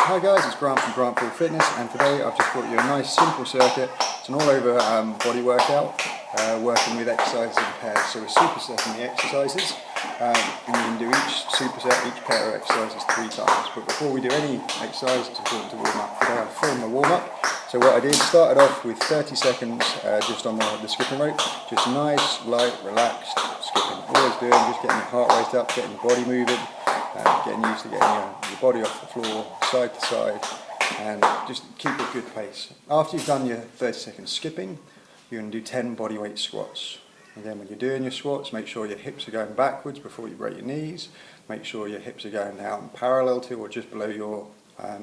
Hi guys, it's Grant from Grant Full Fitness, and today I've just brought you a nice simple circuit. It's an all-over body workout, working with exercises in pairs. So we're supersetting the exercises, and you can do each superset, each pair of exercises 3 times. But before we do any exercise, it's important to warm up. Today I've filmed the warm-up. So what I did, started off with 30 seconds just on the skipping rope, just nice, light, relaxed skipping. All I was doing, just getting your heart rate up, getting your body moving. Getting used to getting your body off the floor, side to side, and just keep a good pace. After you've done your 30 seconds skipping, you're going to do 10 bodyweight squats. Again, when you're doing your squats, make sure your hips are going backwards before you break your knees. Make sure your hips are going down parallel to or just below your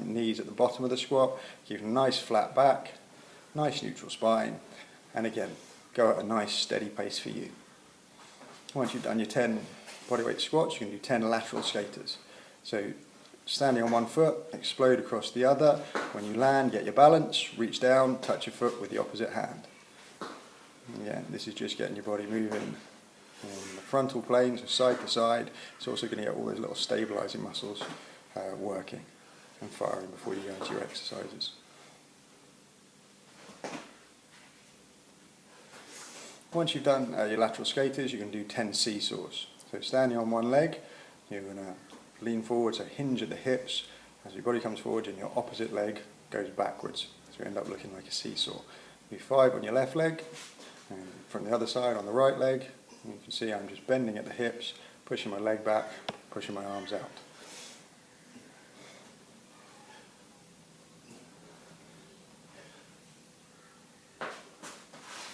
knees at the bottom of the squat. Keep a nice flat back, nice neutral spine, and again, go at a nice steady pace for you. Once you've done your 10 bodyweight squats, you can do 10 lateral skaters. So standing on one foot, explode across the other. When you land, get your balance, reach down, touch your foot with the opposite hand. Again, this is just getting your body moving in the frontal plane, so side to side. It's also going to get all those little stabilizing muscles working and firing before you go into your exercises. Once you've done your lateral skaters, you can do 10 seesaws. So standing on one leg, you're going to lean forward, so hinge at the hips. As your body comes forward and your opposite leg goes backwards. So you end up looking like a seesaw. Do 5 on your left leg, and from the other side on the right leg. You can see I'm just bending at the hips, pushing my leg back, pushing my arms out.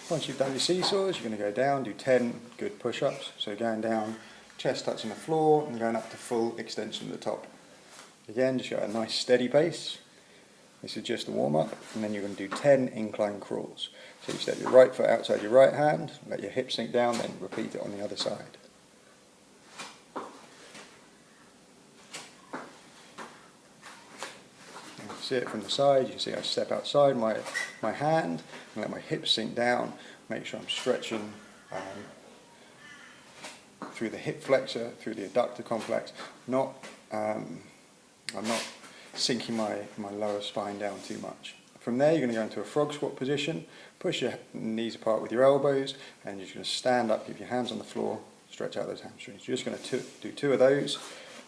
Once you've done your seesaws, you're going to go down, do 10 good push-ups. So going down, chest touching the floor, and going up to full extension at the top. Again, just go at a nice steady pace. This is just the warm-up, and then you're going to do 10 incline crawls. So you step your right foot outside your right hand, let your hips sink down, then repeat it on the other side. See it from the side. You can see I step outside my hand and let my hips sink down. Make sure I'm stretching through the hip flexor, through the adductor complex. I'm not sinking my lower spine down too much. From there, you're going to go into a frog squat position. Push your knees apart with your elbows, and you're just going to stand up, keep your hands on the floor, stretch out those hamstrings. You're just going to do 2 of those.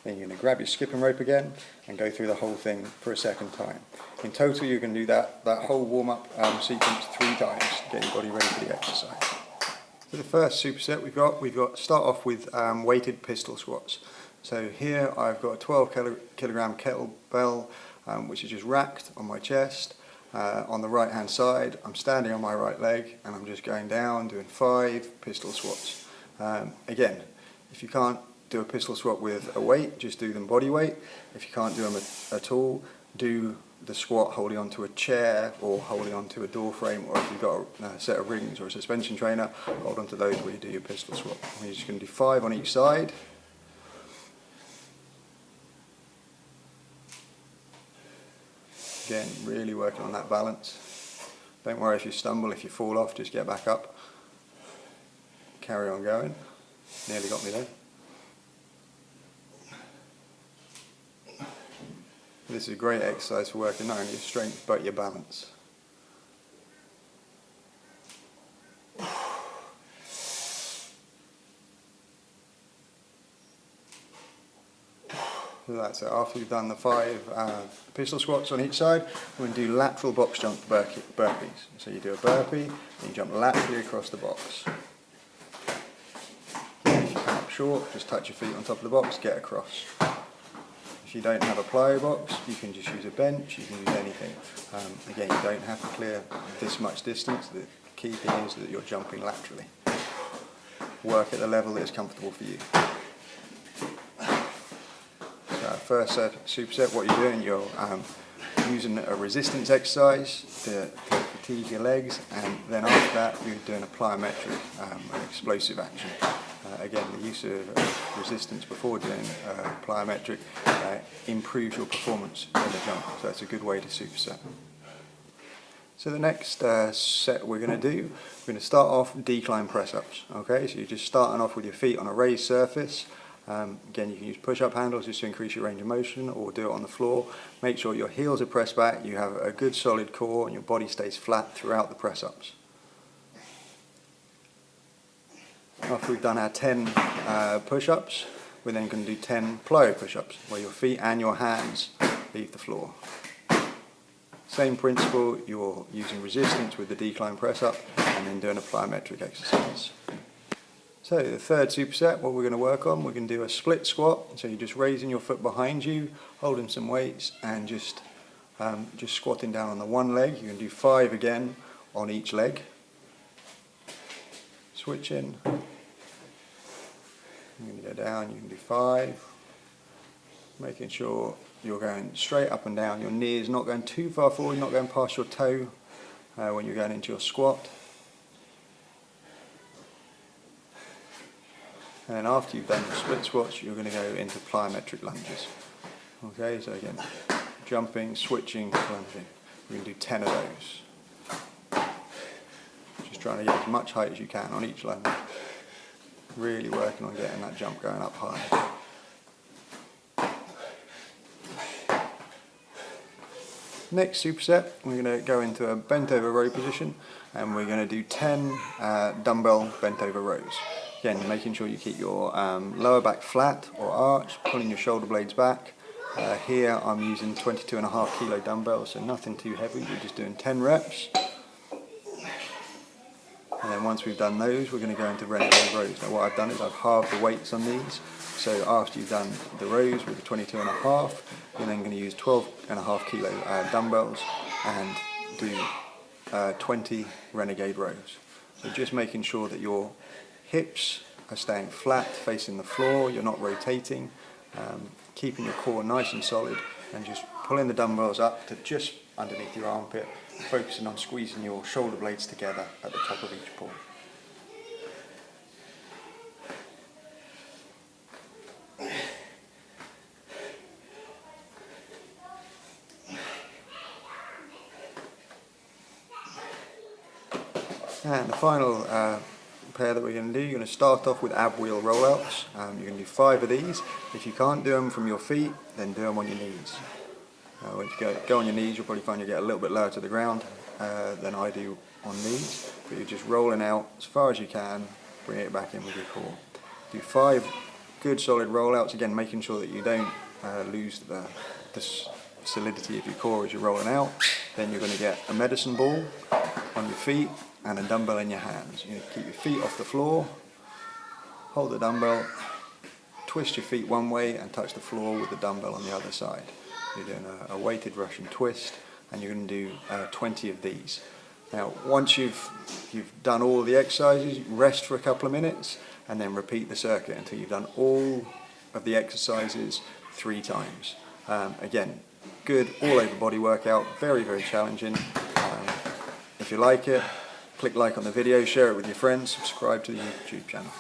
Then you're going to grab your skipping rope again and go through the whole thing for a second time. In total, you're going to do that whole warm-up sequence 3 times to get your body ready for the exercise. So the first superset we've got start off with weighted pistol squats. So here I've got a 12 kilogram kettlebell, which is just racked on my chest. On the right hand side, I'm standing on my right leg and I'm just going down, doing 5 pistol squats. Again, if you can't do a pistol squat with a weight, just do them body weight. If you can't do them at all, do the squat holding onto a chair or holding onto a door frame, or if you've got a set of rings or a suspension trainer, hold onto those where you do your pistol squat. You're just going to do 5 on each side. Again, really working on that balance. Don't worry if you stumble, if you fall off, just get back up. Carry on going. Nearly got me there. This is a great exercise for working not only your strength but your balance. That's it. After you've done the 5 pistol squats on each side, we're going to do lateral box jump burpees. So you do a burpee and you jump laterally across the box. If you come up short, just touch your feet on top of the box, get across. If you don't have a plyo box, you can just use a bench, you can use anything. Again, you don't have to clear this much distance. The key thing is that you're jumping laterally. Work at the level that is comfortable for you. So first superset, what you're doing, you're using a resistance exercise to fatigue your legs, and then after that you're doing a plyometric, an explosive action. Again, the use of resistance before doing plyometric improves your performance in the jump, so that's a good way to superset. So the next set we're going to do, we're going to start off decline press-ups. Okay, so you're just starting off with your feet on a raised surface, Again, you can use push-up handles just to increase your range of motion, or do it on the floor. Make sure your heels are pressed back, you have a good solid core, and your body stays flat throughout the press-ups. After we've done our 10 push-ups, we're then going to do 10 plyo push-ups, where your feet and your hands leave the floor. Same principle, you're using resistance with the decline press-up, and then doing a plyometric exercise. So the third superset, what we're going to work on, we're going to do a split squat. So you're just raising your foot behind you, holding some weights, and just squatting down on the one leg. You're going to do 5 again on each leg. Switch in. You're going to go down, you can do 5. Making sure you're going straight up and down. Your knee is not going too far forward, not going past your toe when you're going into your squat. And then after you've done the split squats, you're going to go into plyometric lunges. Okay, so again, jumping, switching, lunging. We're going to do 10 of those. Just trying to get as much height as you can on each lunge. Really working on getting that jump going up high. Next superset, we're going to go into a bent over row position, and we're going to do 10 dumbbell bent over rows. Again, making sure you keep your lower back flat or arch, pulling your shoulder blades back. Here I'm using 22.5 kilo dumbbells, so nothing too heavy, we're just doing 10 reps. And then once we've done those, we're going to go into Renegade Rows. Now what I've done is I've halved the weights on these. So after you've done the rows with the 22.5, you're then going to use 12.5 kilo dumbbells and do 20 Renegade Rows. So just making sure that your hips are staying flat, facing the floor, you're not rotating, keeping your core nice and solid, and just pulling the dumbbells up to just underneath your armpit, focusing on squeezing your shoulder blades together at the top of each pull. And the final pair that we're going to do, you're going to start off with ab wheel rollouts. You're going to do 5 of these. If you can't do them from your feet, then do them on your knees. When you go on your knees, you'll probably find you get a little bit lower to the ground than I do on these. But you're just rolling out as far as you can, bring it back in with your core. Do 5 good solid rollouts, again making sure that you don't lose the solidity of your core as you're rolling out. Then you're going to get a medicine ball on your feet and a dumbbell in your hands. You keep your feet off the floor, hold the dumbbell, twist your feet one way and touch the floor with the dumbbell on the other side. You're doing a weighted Russian twist, and you're going to do 20 of these. Now once you've done all of the exercises, rest for a couple of minutes and then repeat the circuit until you've done all of the exercises 3 times. Again, good all over body workout, very, very challenging. If you like it, click like on the video, share it with your friends, subscribe to the YouTube channel.